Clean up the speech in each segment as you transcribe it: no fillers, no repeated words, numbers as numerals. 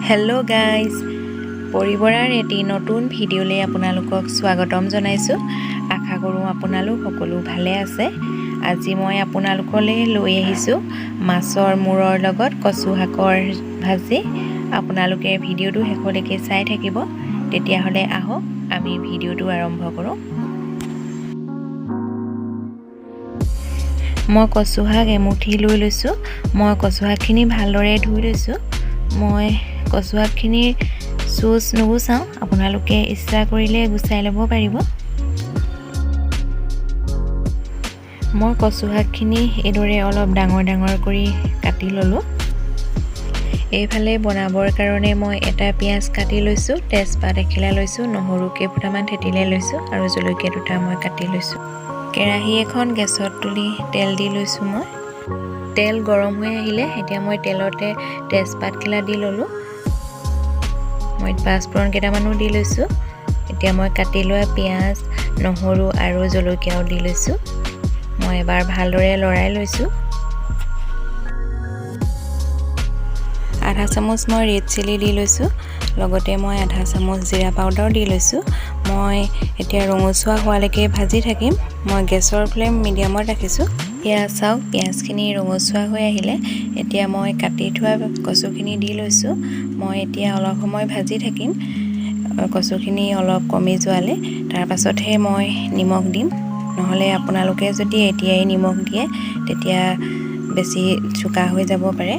Hello' guys, পৰিবৰাৰ এটি নতুন ভিডিঅ'লৈ আপোনালোকক স্বাগতম জনাইছোঁ। আশা কৰোঁ আপোনালোক সকলো ভালে আছে। আজি মই আপোনালোকলৈ লৈ আহিছোঁ মাছৰ মূৰৰ লগত কচু শাকৰ ভাজি। আপোনালোকে ভিডিঅ'টো শেষলৈকে চাই থাকিব। তেতিয়াহ'লে আহক আমি ভিডিঅ'টো আৰম্ভ কৰোঁ। মই কচু শাক এমুঠি লৈ লৈছোঁ। মই কচু শাকখিনি ভালদৰে ধুই লৈছোঁ। মই কচু শাকখিনিৰ চুচ নুগুচাওঁ, আপোনালোকে ইচ্ছা কৰিলে গুচাই ল'ব পাৰিব। মই কচু শাকখিনি এইদৰে অলপ ডাঙৰ ডাঙৰ কৰি কাটি ল'লোঁ। এইফালে বনাবৰ কাৰণে মই এটা পিঁয়াজ কাটি লৈছোঁ, তেজপাত এখিলা লৈছোঁ, নহৰু কেইফুটামান থেতিলাই লৈছোঁ আৰু জলকীয়া দুটা মই কাটি লৈছোঁ। কেৰাহী এখন গেছত তুলি তেল দি লৈছোঁ। মই তেল গৰম হৈ আহিলে এতিয়া মই তেলতে তেজপাতখিলা দি ল'লোঁ। মই পাঁচফোৰণ কেইটামানো দি লৈছোঁ। এতিয়া মই কাটি লোৱা পিঁয়াজ, নহৰু আৰু জলকীয়াও দি লৈছোঁ। মই এবাৰ ভালদৰে লৰাই লৈছোঁ। আধা চামুচ মই ৰেড চিলি দি লৈছোঁ, লগতে মই আধা চামুচ জিৰা পাউডাৰ দি লৈছোঁ। মই এতিয়া ৰঙচুৱা হোৱালৈকে ভাজি থাকিম। মই গেছৰ ফ্লেম মিডিয়ামত ৰাখিছোঁ। পিঁয়াজ চাওক, পিঁয়াজখিনি ৰঙচুৱা হৈ আহিলে এতিয়া মই কাটি থোৱা কচুখিনি দি লৈছোঁ। মই এতিয়া অলপ সময় ভাজি থাকিম। কচুখিনি অলপ কমি যোৱালে তাৰপাছতহে মই নিমখ দিম। নহ'লে আপোনালোকে যদি এতিয়াই নিমখ দিয়ে তেতিয়া বেছি চোকা হৈ যাব পাৰে।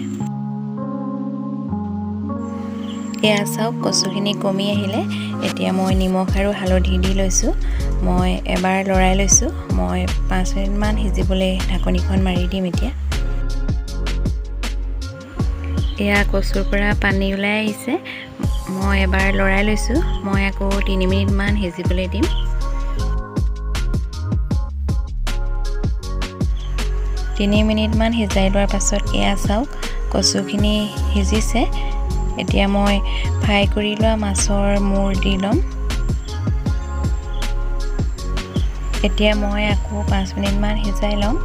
এয়া চাওক, কচুখিনি কমি আহিলে এতিয়া মই নিমখ আৰু হালধি দি লৈছোঁ। মই এবাৰ লৰাই লৈছোঁ। মই 5 মিনিটমান সিজিবলৈ ঢাকনিখন মাৰি দিম। এতিয়া এয়া কচুৰ পৰা পানী ওলাই আহিছে। মই এবাৰ লৰাই লৈছোঁ। মই আকৌ 3 মিনিটমান সিজিবলৈ দিম। তিনি মিনিটমান সিজাই লোৱাৰ পাছত এয়া চাওক, কচুখিনি সিজিছে। এতিয়া মই ফ্ৰাই কৰি লোৱা মাছৰ মূৰ দি ল'ম। এতিয়া মই আকৌ 5 মিনিটমান সিজাই ল'ম।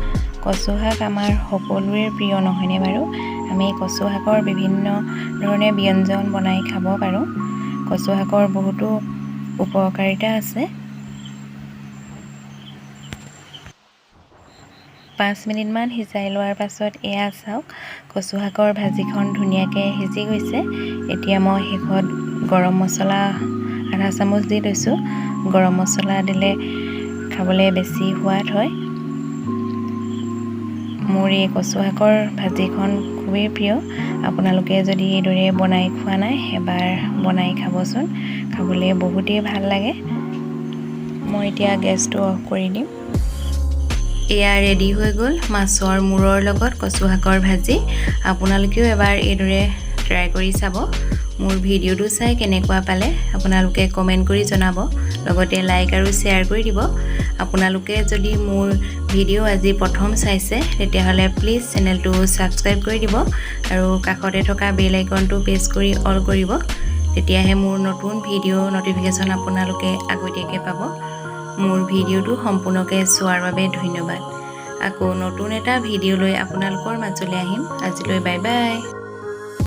কচু শাক আমাৰ সকলোৰে প্ৰিয়, নহয়নে বাৰু? আমি কচু শাকৰ বিভিন্ন ধৰণে ব্যঞ্জন বনাই খাব পাৰোঁ। কচু শাকৰ বহুতো উপকাৰিতা আছে। 5 মিনিটমান সিজাই লোৱাৰ পাছত এয়া চাওক, কচু শাকৰ ভাজিখন ধুনীয়াকৈ সিজি গৈছে। এতিয়া মই শেষত গৰম মছলা আধা চামুচ দি লৈছোঁ। গৰম মছলা দিলে খাবলৈ বেছি সোৱাদ হয়। মোৰ এই কচু শাকৰ ভাজিখন খুবেই প্ৰিয়। আপোনালোকে যদি এইদৰে বনাই খোৱা নাই, এবাৰ বনাই খাবচোন। খাবলৈ বহুতেই ভাল লাগে। মই এতিয়া গেছটো অফ কৰি দিম। এয়া ৰেডি হৈ গ'ল মাছৰ মূৰৰ লগত কচু শাকৰ ভাজি। আপোনালোকেও এবাৰ এইদৰে ট্ৰাই কৰি চাব। মোৰ ভিডিঅ'টো চাই কেনেকুৱা পালে আপোনালোকে কমেণ্ট কৰি জনাব, লগতে লাইক আৰু শ্বেয়াৰ কৰি দিব। আপোনালোকে যদি মোৰ ভিডিঅ' আজি প্ৰথম চাইছে তেতিয়াহ'লে প্লিজ চেনেলটো ছাবস্ক্ৰাইব কৰি দিব আৰু কাষতে থকা বেল আইকনটো প্ৰেছ কৰি অল কৰিব। তেতিয়াহে মোৰ নতুন ভিডিঅ' ন'টিফিকেশ্যন আপোনালোকে আগতীয়াকৈ পাব। মোৰ ভিডিঅ'টো সম্পূৰ্ণকৈ চোৱাৰ বাবে ধন্যবাদ। আকৌ নতুন এটা ভিডিঅ' লৈ আপোনালোকৰ মাজলৈ আহিম। আজিলৈ বাই বাই।